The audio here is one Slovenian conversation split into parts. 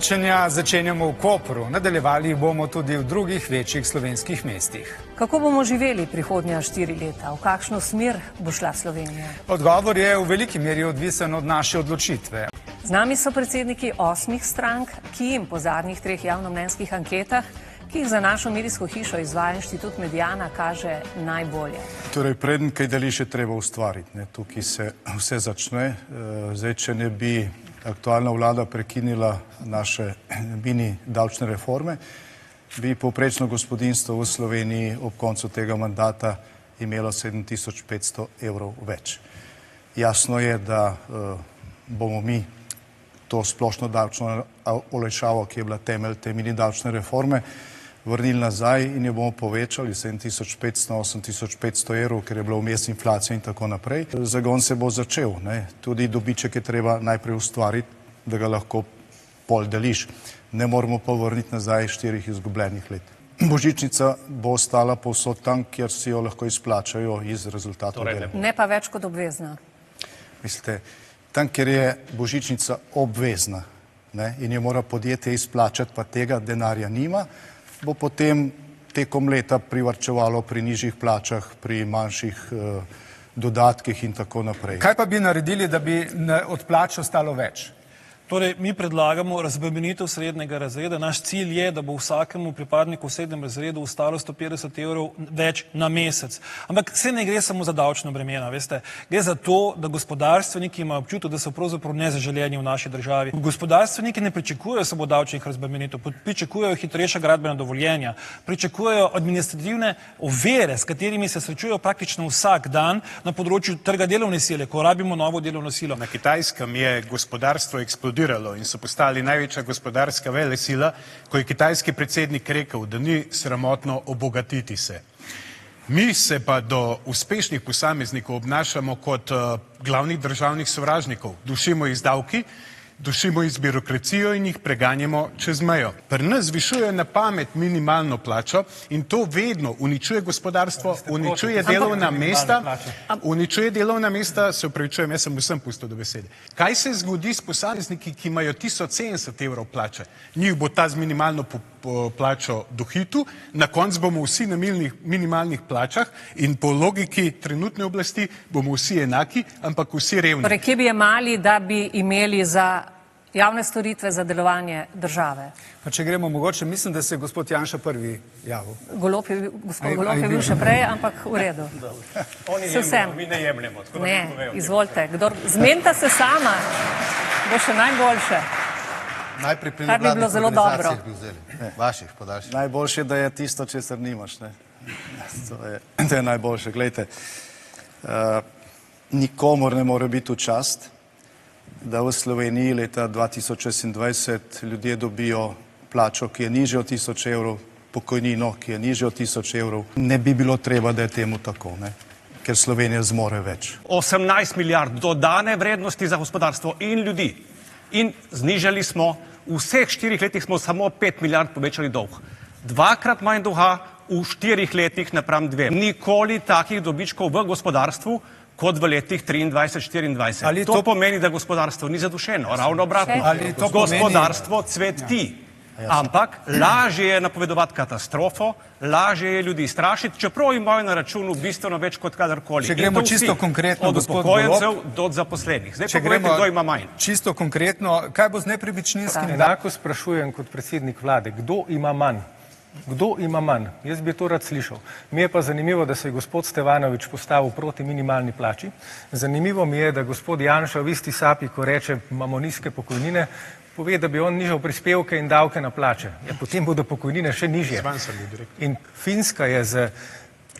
Soočenja začenjamo v Kopru, nadaljevali bomo tudi v drugih večjih slovenskih mestih. Kako bomo živeli prihodnja 4 leta? V kakšno smer bo šla Slovenija? Odgovor je v veliki meri odvisen od naše odločitve. Z nami so predsedniki 8 strank, ki jim po zadnjih 3 javnomnenjskih anketah, ki jih za našo medijsko hišo izvaja Inštitut Mediana, kaže najbolje. Torej, preden kaj deliš, je treba ustvariti. Tukaj se vse začne. Zdaj, če ne bi aktualna vlada prekinila naše mini davčne reforme, bi povprečno gospodinjstvo v Sloveniji ob koncu tega mandata imelo 7500 evrov več. Jasno je, da bomo mi to splošno davčno olajšavo, ki je bila temelj te mini davčne reforme, vrnili nazaj in jo bomo povečali 7500 na 8500 evrov, ker je bila vmes inflacija in tako naprej. Zagon se bo začel. Tudi dobiček je treba najprej ustvariti, da ga lahko pol deliš. Ne moramo pa vrniti nazaj 4 izgubljenih let. Božičnica bo ostala povsod tam, kjer si jo lahko izplačajo iz rezultatov dela. Ne pa več kot obvezna. Mislite, tam, kjer je božičnica obvezna in jo mora podjetje izplačati, pa tega denarja nima, bo potem tekom leta privarčevalo pri nižjih plačah, pri manjših dodatkih in tako naprej. Kaj pa bi naredili, da bi od plač ostalo več? Torej, mi predlagamo razbremenitev srednjega razreda. Naš cilj je, da bo vsakemu pripadniku v srednjem razredu ostalo 150 evrov več na mesec. Ampak se ne gre samo za davčno bremena, veste. Gre za to, da gospodarstveniki imajo občutek, da so pravzaprav nezaželeni v naši državi. Gospodarstveniki ne pričakujejo samo davčnih razbremenitev, pričakujejo hitrejša gradbena dovoljenja, pričakujejo administrativne ovire, s katerimi se srečujejo praktično vsak dan na področju trga delovne sile, ko rabimo novo delovno silo. Na Kitajskem je gospodarstvo eksplodiralo in so postali največja gospodarska velesila, ko je kitajski predsednik rekel, da ni sramotno obogatiti se. Mi se pa do uspešnih posameznikov obnašamo kot glavnih državnih sovražnikov. Dušimo jih z davki, dušimo jih z birokracijo in jih preganjamo čez mejo. Pri nas zvišujejo na pamet minimalno plačo in to vedno uničuje gospodarstvo, uničuje delovna mesta, se upravičujem, jaz sem vsem pustil do besede. Kaj se zgodi s posamezniki, ki imajo 1070 evrov plače? Njih bo ta z minimalno plačo dohitil, na koncu bomo vsi na minimalnih plačah in po logiki trenutne oblasti bomo vsi enaki, ampak vsi revni. Torej, kje bi jemali, da bi imeli za javne storitve za delovanje države? Pa če gremo mogoče, mislim, da se je gospod Janša prvi javil. Gospod Golob je bil še prej, ampak v redu. Oni jemljamo, mi ne jemljamo. Ne, izvolite. Zmenite se sama, bo še najboljše. Kar bi bilo zelo dobro. Najboljše, da je tisto, česar nimaš. To je najboljše. Glejte, nikomor ne more biti v čast, da v Sloveniji leta 2026 ljudje dobijo plačo, ki je nižja od 1000 evrov, pokojnino, ki je nižja od 1000 evrov. Ne bi bilo treba, da je temu tako, ker Slovenija zmore več. 18 milijard dodane vrednosti za gospodarstvo in ljudi. In znižali smo, v vseh 4 letih smo samo 5 milijard povečali dolg. 2-krat manj dolga v 4 letih napram 2. Nikoli takih dobičkov v gospodarstvu kot v letih 23-24. To pomeni, da gospodarstvo ni zadušeno, ravno obratno. Gospodarstvo cveti. Ampak lažje je napovedovati katastrofo, lažje je ljudi strašiti, čeprav imajo na računu bistveno več kot kadarkoli. Če gremo čisto konkretno, od upokojencev do zaposlenih. Zdaj pa povejte, kdo ima manj. Čisto konkretno, kaj bo z nepremičninskim? Enako sprašujem kot predsednik vlade, kdo ima manj? Kdo ima manj? Jaz bi to rad slišal. Mi je pa zanimivo, da se je gospod Stevanović postavil proti minimalni plači. Zanimivo mi je, da gospod Janša v isti sapi, ko reče, imamo nizke pokojnine, pove, da bi on nižal prispevke in davke na plače. Potem bodo pokojnine še nižje. In Finska je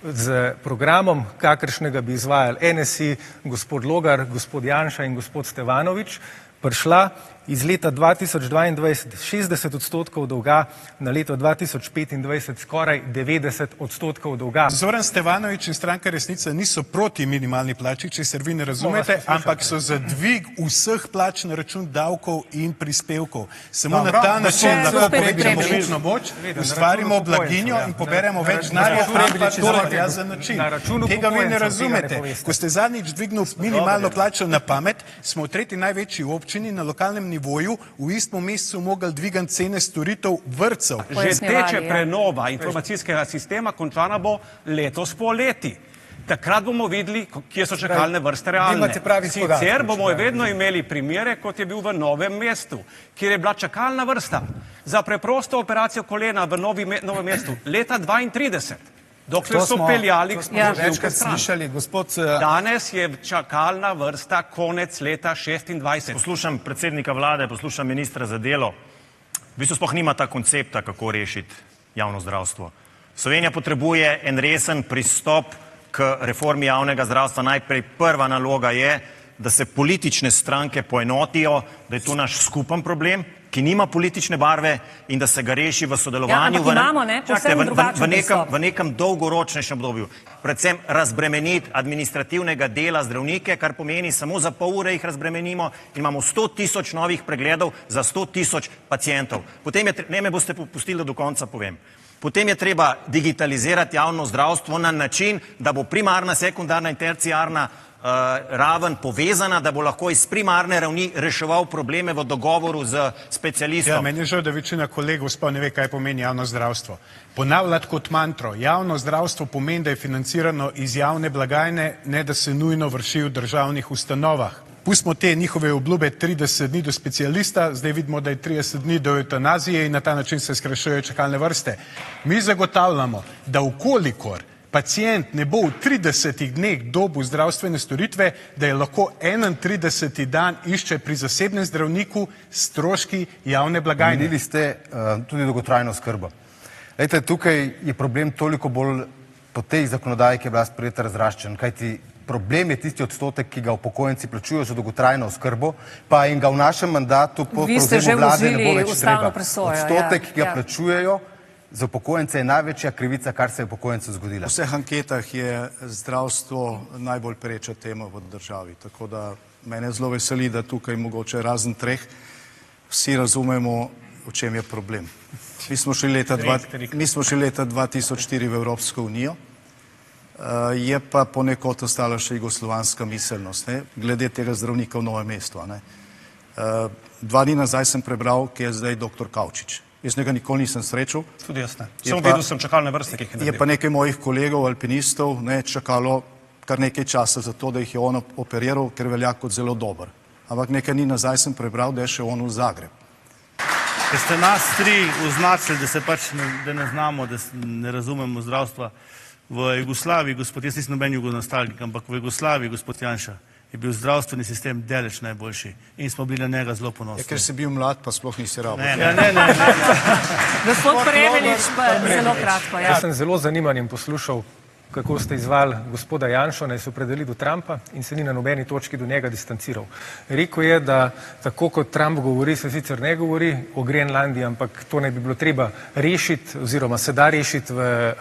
z programom, kakršnega bi izvajali NSI, gospod Logar, gospod Janša in gospod Stevanović, prišla iz leta 2022 60% dolga na leto 2025 skoraj 90% dolga. Zoran Stevanović in stranka Resnica niso proti minimalni plači, če se vi ne razumete, ampak so za dvig vseh plač na račun davkov in prispevkov. Samo na ta način lahko povečamo skupno moč, ustvarimo blaginjo in poberemo več denarja, ampak to velja za način. Tega vi ne razumete. Ko ste zadnjič dvignili minimalno plačo na pamet, smo v tretji največji občini na lokalnem nivoju nivoju v istem mesecu mogli dvigati cene storitev vrtcev. Že teče prenova informacijskega sistema, končana bo letos poleti. Takrat bomo videli, kje so čakalne vrste realne. Sicer bomo vedno imeli primere, kot je bil v Novem mestu, kjer je bila čakalna vrsta za preprosto operacijo kolena v Novem mestu leta 32. Dokler so peljali k večkrat slišali, gospod... Danes je čakalna vrsta konec leta 26. Poslušam predsednika vlade, poslušam ministra za delo. V bistvu sploh nima ta koncepta, kako rešiti javno zdravstvo. Slovenija potrebuje en resen pristop k reformi javnega zdravstva. Najprej prva naloga je, da se politične stranke poenotijo, da je to naš skupen problem, ki nima politične barve in da se ga reši v sodelovanju v nekem dolgoročnejšem obdobju. Predvsem razbremeniti administrativnega dela zdravnike, kar pomeni samo za pol ure jih razbremenimo in imamo 100 000 novih pregledov za 100 000 pacientov. Potem je, ne me boste popustili, da do konca povem. Potem je treba digitalizirati javno zdravstvo na način, da bo primarna, sekundarna in terciarna raven povezana, da bo lahko iz primarne ravni reševal probleme v dogovoru z specialistom. Ja, meni je žal, da večina kolegov sploh ne ve, kaj pomeni javno zdravstvo. Ponavljati kot mantro, javno zdravstvo pomeni, da je financirano iz javne blagajne, ne da se nujno vrši v državnih ustanovah. Pustimo te njihove obljube 30 dni do specialista, zdaj vidimo, da je 30 dni do eutanazije in na ta način se skrajšujejo čakalne vrste. Mi zagotavljamo, da ukolikor pacient ne bo v 30 dneh dobil zdravstvene storitve, da je lahko 31. dan išče pri zasebnem zdravniku stroški javne blagajne. Omenili ste tudi dolgotrajno oskrbo. Lejte, tukaj je problem toliko bolj po tej zakonodaji, ki je bila sprejeta, razraščen, kajti problem je tisti odstotek, ki ga upokojenci plačujejo za dolgotrajno oskrbo, pa in ga v našem mandatu po prevzemu vlade ne bo več treba. Odstotek, ki ga plačujejo za upokojence, je največja krivica, kar se je upokojencu zgodila. V vseh anketah je zdravstvo najbolj pereča tema v državi, tako da mene zelo veseli, da tukaj mogoče razen treh vsi razumemo, v čem je problem. Mi smo šli leta 2004 v Evropsko unijo, je pa ponekod ostala še jugoslovanska miselnost, glede tega zdravnika v Novem mestu. 2 dni nazaj sem prebral, ki je zdaj doktor Kavčič. Jaz njega nikoli nisem srečal. Tudi jaz ne. Samo videl sem čakalne vrste, ki jih je naredil. Je pa nekaj mojih kolegov, alpinistov, čakalo kar nekaj časa za to, da jih je on operiral, ker velja kot zelo dober. Ampak nekaj dni nazaj sem prebral, da je še on v Zagreb. Ker ste nas tri označili, da se pač da ne znamo, da ne razumemo zdravstva. V Jugoslaviji, gospod, jaz nisem noben jugonostalgik, ampak v Jugoslaviji, gospod Janša, je bil zdravstveni sistem daleč najboljši in smo bili na njega zelo ponosni. Ker si bil mlad, pa sploh nisi rabil. Ne. Gospod Prevelič, pa zelo kratko. Jaz sem zelo zanimanjem poslušal, kako ste izvali gospoda Janšo, naj se opredeli do Trumpa in se ni na nobeni točki do njega distanciral. Rekel je, da tako kot Trump govori, se sicer ne govori o Grenlandiji, ampak to ne bi bilo treba rešiti oziroma se da rešiti v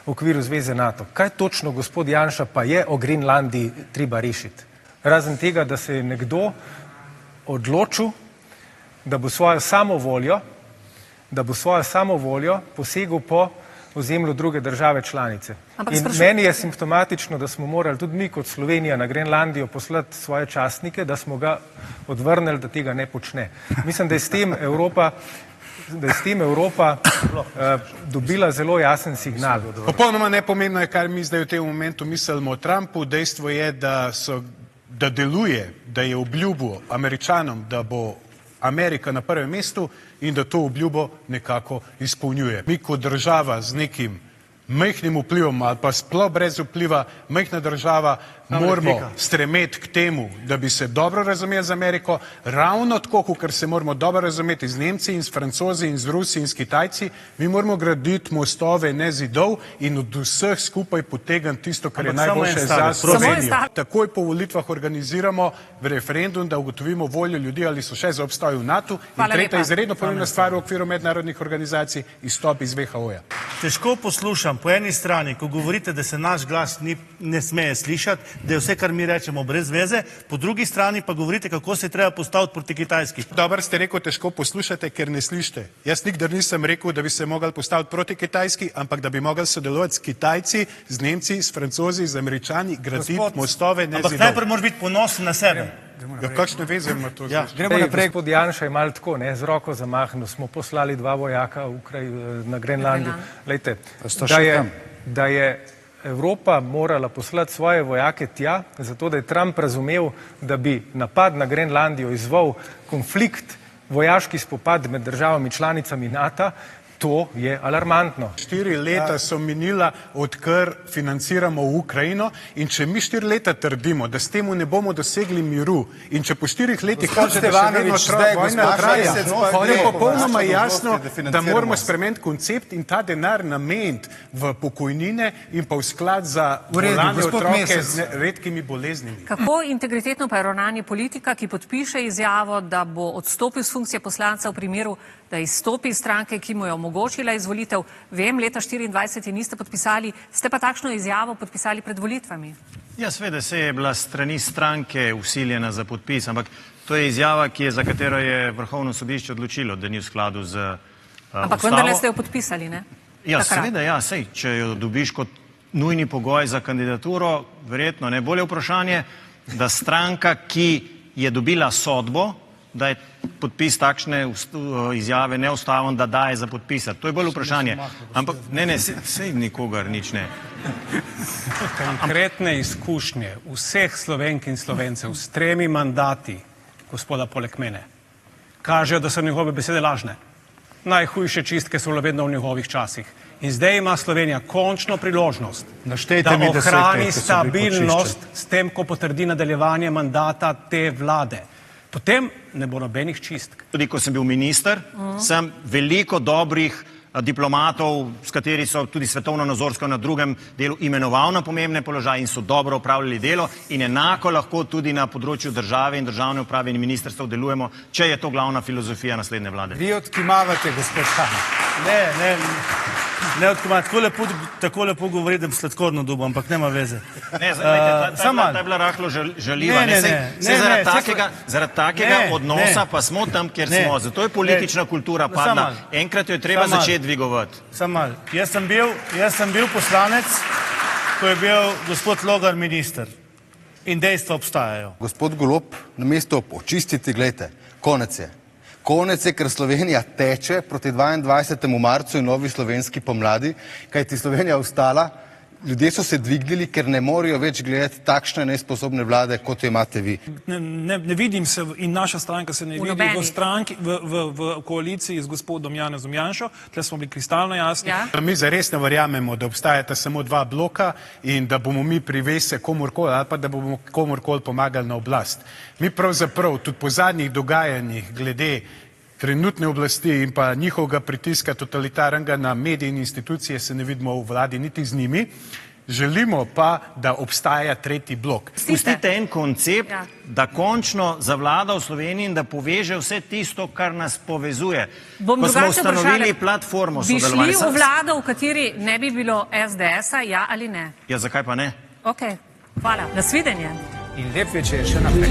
okviru Zveze NATO. Kaj točno, gospod Janša, pa je o Grenlandiji treba rešiti? Razen tega, da se je nekdo odločil, da bo svojo samovoljo posegel po ozemlju druge države članice. In meni je simptomatično, da smo morali tudi mi kot Slovenija na Grenlandijo poslati svoje častnike, da smo ga odvrnili, da tega ne počne. Mislim, da je s tem Evropa dobila zelo jasen signal. Popolnoma nepomembno je, kar mi zdaj v tem momentu mislimo o Trumpu. Dejstvo je, da deluje, da je obljubil Američanom, da bo Amerika na prvem mestu in da to obljubo nekako izpolnjuje. Mi kot država z nekim majhnim vplivom ali pa sploh brez vpliva, majhna država, moramo stremeti k temu, da bi se dobro razumeli z Ameriko, ravno tako, ker se moramo dobro razumeti z Nemci in s Francozi in z Rusi in s Kitajci, mi moramo graditi mostove, ne zidov in od vseh skupaj potegniti tisto, kar je najboljše za Slovenijo. Takoj po volitvah organiziramo referendum, da ugotovimo voljo ljudi, ali so še za obstoj v NATO. In tretja izredno pomembna stvar v okviru mednarodnih organizacij, izstop iz WHO-ja. Težko poslušam po eni strani, ko govorite, da se naš glas ne smeje slišati, da je vse, kar mi rečemo, brez veze, po drugi strani pa govorite, kako se treba postaviti proti Kitajski. Dobro ste rekel, težko poslušate, ker ne slišite. Jaz nikdar nisem rekel, da bi se mogli postaviti proti Kitajski, ampak da bi mogli sodelovati s Kitajci, z Nemci, s Francozi, z Američani, graditi mostove, ne zidov. Ampak najprej moraš biti ponosen na sebe. Ja, kakšne veze ima to? Ja. Gremo naprej. Gospod Janša je malo tako, ne, z roko zamahnil, smo poslali 2 vojaka na Grenlandijo. Lejte, da je Evropa morala poslati svoje vojake tja, zato da je Trump razumel, da bi napad na Grenlandijo izzval konflikt, vojaški spopad med državami članicami NATO, to je alarmantno. 4 leta so minila, odkar financiramo Ukrajino, in če mi 4 leta trdimo, da s temu ne bomo dosegli miru, in če po 4 letih kažete, da še vedno vojna traja, je popolnoma jasno, da moramo spremeniti koncept in ta denar nameniti v pokojnine in pa v sklad za bolne otroke z redkimi boleznimi. Kako integritetno pa je ravnanje politika, ki podpiše izjavo, da bo odstopil z funkcije poslanca v primeru, da izstopi iz stranke, ki mu je omogočila izvolitev. Vem, leta 24 niste podpisali, ste pa takšno izjavo podpisali pred volitvami. Ja, seveda se je bila strani stranke usiljena za podpis, ampak to je izjava, za katero je Vrhovno sodišče odločilo, da ni v skladu z ustavo. Ampak vendarle ste jo podpisali, ne? Ja, seveda, ja, sej, če jo dobiš kot nujni pogoj za kandidaturo, verjetno ne. Bolje vprašanje, da stranka, ki je dobila sodbo, da je podpis takšne izjave neustaven, da daje za podpisati. To je bolj vprašanje. Ampak ne, sej nikogar nič ne. Konkretne izkušnje vseh Slovenk in Slovencev s 3 mandati gospoda poleg mene kažejo, da so njihove besede lažne. Najhujše čistke so vedno v njihovih časih. In zdaj ima Slovenija končno priložnost, da ohrani stabilnost s tem, ko potrdi nadaljevanje mandata te vlade. Potem ne bo nobenih čistk. Tudi ko sem bil minister, sem veliko dobrih diplomatov, s kateri so tudi svetovno nazorsko na drugem delu imenoval na pomembne položaje in so dobro opravljali delo, in enako lahko tudi na področju države in državne uprave in ministrstev delujemo, če je to glavna filozofija naslednje vlade. Vi odkimavate, gospod Han. Ne odkimavate. Tako lepo govori, da bi sladkorno dobo, ampak nema veze. Ne, ta je bila rahlo žaljiva. Zaradi takega odnosa pa smo tam, kjer smo. Zato je politična kultura padla. Enkrat jo je treba začeti dvigovati. Samo jaz sem bil poslanec, ko je bil gospod Logar minister. In dejstva obstajajo. Gospod Golob, namesto očistiti, gledajte, konec je. Konec je, ker Slovenija teče proti 22. marcu in novi slovenski pomladi, kajti Slovenija ostala, ljudje so se dvignili, ker ne morejo več gledati takšne nesposobne vlade, kot jo imate vi. Ne vidim se in naša stranka se ne vidi v koaliciji z gospodom Janezom Janšo, tle smo bili kristalno jasni. Mi zares ne verjamemo, da obstajata samo 2 bloka in da bomo mi privese komorkoli ali pa da bomo komorkoli pomagali na oblast. Mi pravzaprav tudi po zadnjih dogajanjih glede trenutne oblasti in pa njihovega pritiska totalitarnega na medije in institucije se ne vidimo v vladi niti z njimi. Želimo pa, da obstaja 3. blok. Pustite en koncept, da končno zavlada v Sloveniji in da poveže vse tisto, kar nas povezuje. Ko smo ustanovili platformo sodelovanja. Bi šli v vlado, v kateri ne bi bilo SDS-a, ja ali ne? Ja, zakaj pa ne? Ok, hvala. Nasvidenje. In lep večer še naprej.